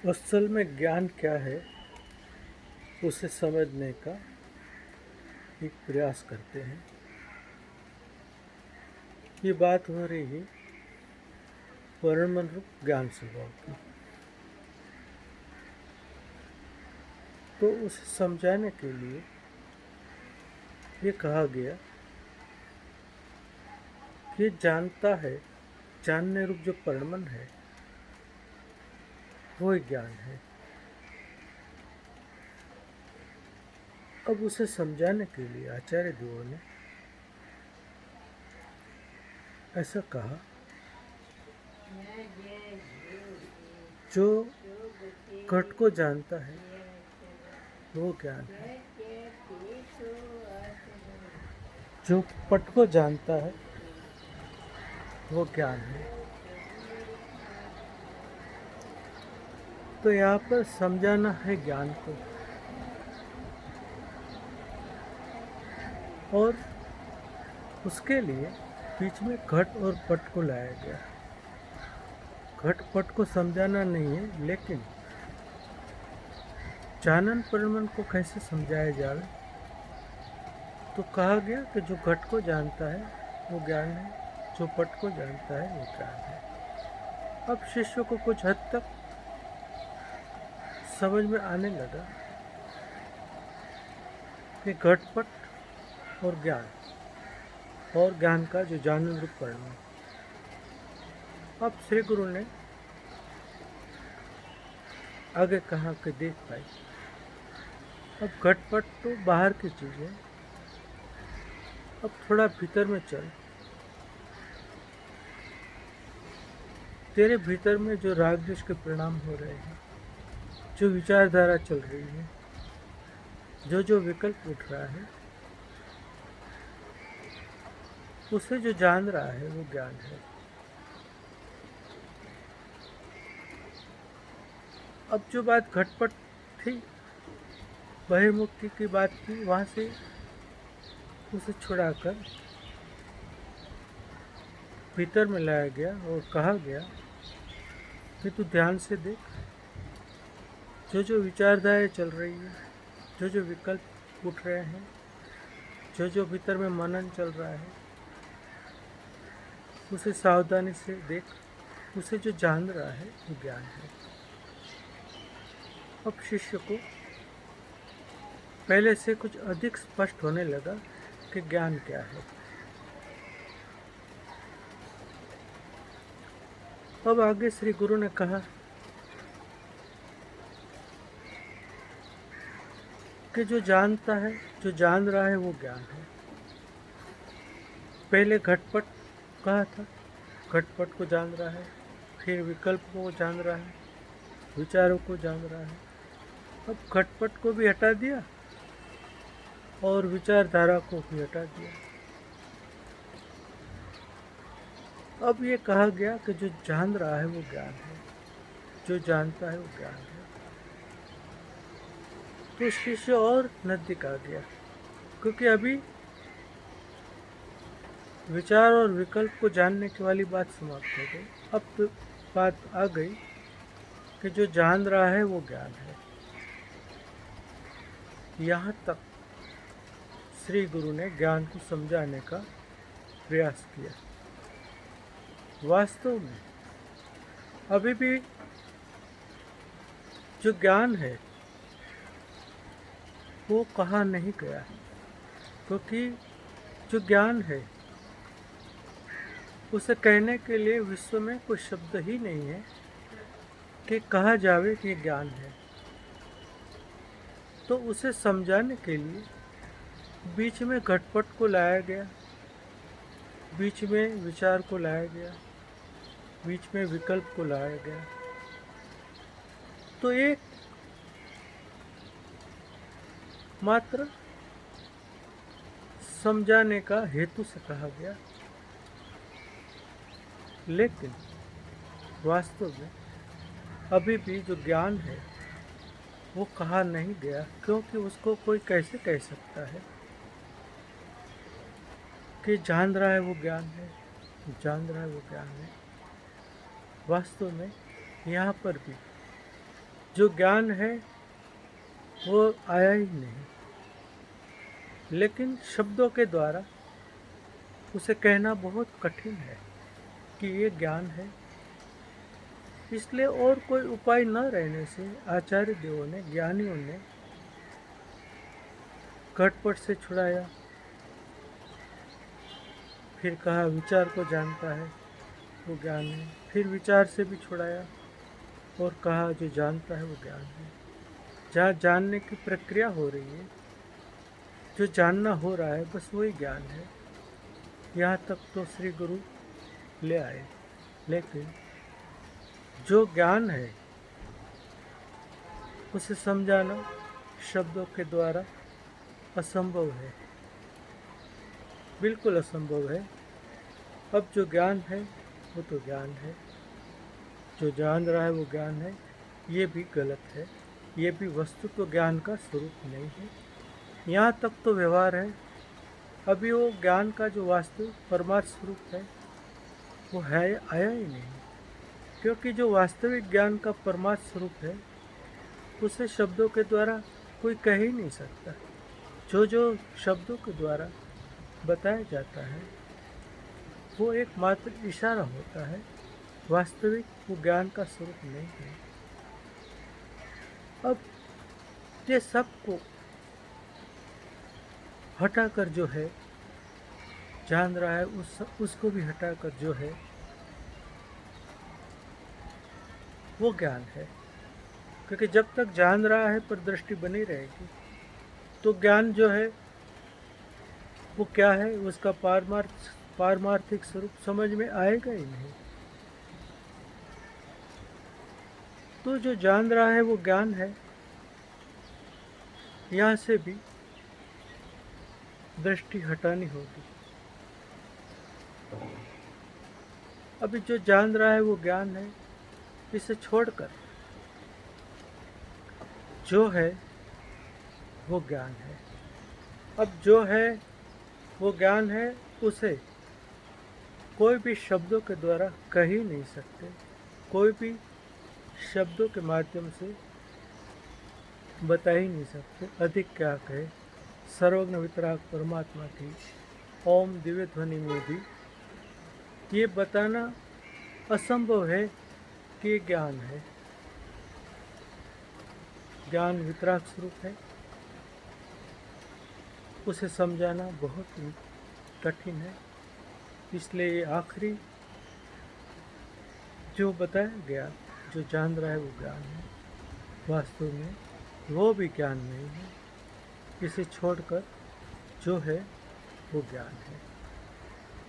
असल में ज्ञान क्या है उसे समझने का एक प्रयास करते हैं। ये बात हो रही है परमाणु रूप ज्ञान स्वभाव की। तो उसे समझाने के लिए ये कहा गया कि जानता है, जानने रूप जो परमाणु है वो ही ज्ञान है। अब उसे समझाने के लिए आचार्य देवों ने ऐसा कहा, जो घट को जानता है वो ज्ञान है, जो पट को जानता है वो ज्ञान है। तो यहाँ पर समझाना है ज्ञान को, और उसके लिए बीच में घट और पट को लाया गया। घट पट को समझाना नहीं है, लेकिन जानन परमन को कैसे समझाया जाए। तो कहा गया कि जो घट को जानता है वो ज्ञान है, जो पट को जानता है वो ज्ञान है। अब शिष्य को कुछ हद तक समझ में आने लगा कि घटपट और ज्ञान का जो जानन रूप परिणाम। अब श्री गुरु ने आगे कहा कि देख भाई, अब घटपट तो बाहर की चीज है, अब थोड़ा भीतर में चल। तेरे भीतर में जो राग द्वेष के परिणाम हो रहे हैं, जो विचारधारा चल रही है, जो विकल्प उठ रहा है, उसे जो जान रहा है वो ज्ञान है। अब जो बात घटपट थी, बहिर्मुक्ति की बात थी, वहां से उसे छुड़ाकर भीतर में लाया गया और कहा गया कि तू ध्यान से देख, जो विचारधाराएं चल रही है, जो विकल्प उठ रहे हैं, जो भीतर में मनन चल रहा है, उसे सावधानी से देख। उसे जो जान रहा है वो ज्ञान है। अब शिष्य को पहले से कुछ अधिक स्पष्ट होने लगा कि ज्ञान क्या है। अब आगे श्री गुरु ने कहा कि जो जानता है, जो जान रहा है वो ज्ञान है। पहले घटपट कहा था, घटपट को जान रहा है, फिर विकल्प को जान रहा है, विचारों को जान रहा है। अब घटपट को भी हटा दिया और विचारधारा को भी हटा दिया। अब ये कहा गया कि जो जान रहा है वो ज्ञान है, जो जानता है वो ज्ञान है। तो शिष्य और नजदीक आ गया, क्योंकि अभी विचार और विकल्प को जानने की वाली बात समाप्त हो गई। अब तो बात आ गई कि जो जान रहा है वो ज्ञान है। यहाँ तक श्री गुरु ने ज्ञान को समझाने का प्रयास किया। वास्तव में अभी भी जो ज्ञान है वो कहा नहीं गया है, क्योंकि जो ज्ञान है उसे कहने के लिए विश्व में कोई शब्द ही नहीं है कि कहा जावे कि ज्ञान है। तो उसे समझाने के लिए बीच में घटपट को लाया गया, बीच में विचार को लाया गया, बीच में विकल्प को लाया गया। तो एक मात्र समझाने का हेतु से कहा गया, लेकिन वास्तव में अभी भी जो ज्ञान है वो कहा नहीं गया, क्योंकि उसको कोई कैसे कह सकता है कि जान रहा है वो ज्ञान है, जान रहा है वो ज्ञान है। वास्तव में यहाँ पर भी जो ज्ञान है वो आया ही नहीं, लेकिन शब्दों के द्वारा उसे कहना बहुत कठिन है कि ये ज्ञान है। इसलिए और कोई उपाय न रहने से आचार्य देवों ने, ज्ञानियों ने घटपट से छुड़ाया। फिर कहा विचार को जानता है वो ज्ञान है। फिर विचार से भी छुड़ाया और कहा जो जानता है वो ज्ञान है। जहाँ जानने की प्रक्रिया हो रही है, जो जानना हो रहा है, बस वही ज्ञान है। यहाँ तक तो श्री गुरु ले आए, लेकिन जो ज्ञान है उसे समझाना शब्दों के द्वारा असंभव है, बिल्कुल असंभव है। अब जो ज्ञान है वो तो ज्ञान है, जो जान रहा है वो ज्ञान है, ये भी गलत है। ये भी वस्तु तो ज्ञान का स्वरूप नहीं है। यहाँ तक तो व्यवहार है, अभी वो ज्ञान का जो वास्तविक परमार्थ स्वरूप है वो है आया ही नहीं, क्योंकि जो वास्तविक ज्ञान का परमार्थ स्वरूप है उसे शब्दों के द्वारा कोई कह ही नहीं सकता। जो जो शब्दों के द्वारा बताया जाता है वो एकमात्र इशारा होता है, वास्तविक वो ज्ञान का स्वरूप नहीं है। अब ये सब को हटाकर जो है जान रहा है, उसको भी हटाकर जो है वो ज्ञान है। क्योंकि जब तक जान रहा है पर दृष्टि बनी रहेगी तो ज्ञान जो है वो क्या है, उसका पारमार्थिक स्वरूप समझ में आएगा ही नहीं। तो जो जान रहा है वो ज्ञान है, यहाँ से भी दृष्टि हटानी होगी। अभी जो जान रहा है वो ज्ञान है, इसे छोड़कर जो है वो ज्ञान है। अब जो है वो ज्ञान है, उसे कोई भी शब्दों के द्वारा कह ही नहीं सकते, कोई भी शब्दों के माध्यम से बता ही नहीं सकते। अधिक क्या कहे, सर्वज्ञ वितराग परमात्मा की ओम दिव्य ध्वनि में भी ये बताना असंभव है कि ये ज्ञान है। ज्ञान वितराग स्वरूप है, उसे समझाना बहुत ही कठिन है। इसलिए ये आखिरी जो बताया गया, जो जान रहा है वो ज्ञान है, वास्तव में वो भी ज्ञान नहीं है। इसे छोड़कर जो है वो ज्ञान है।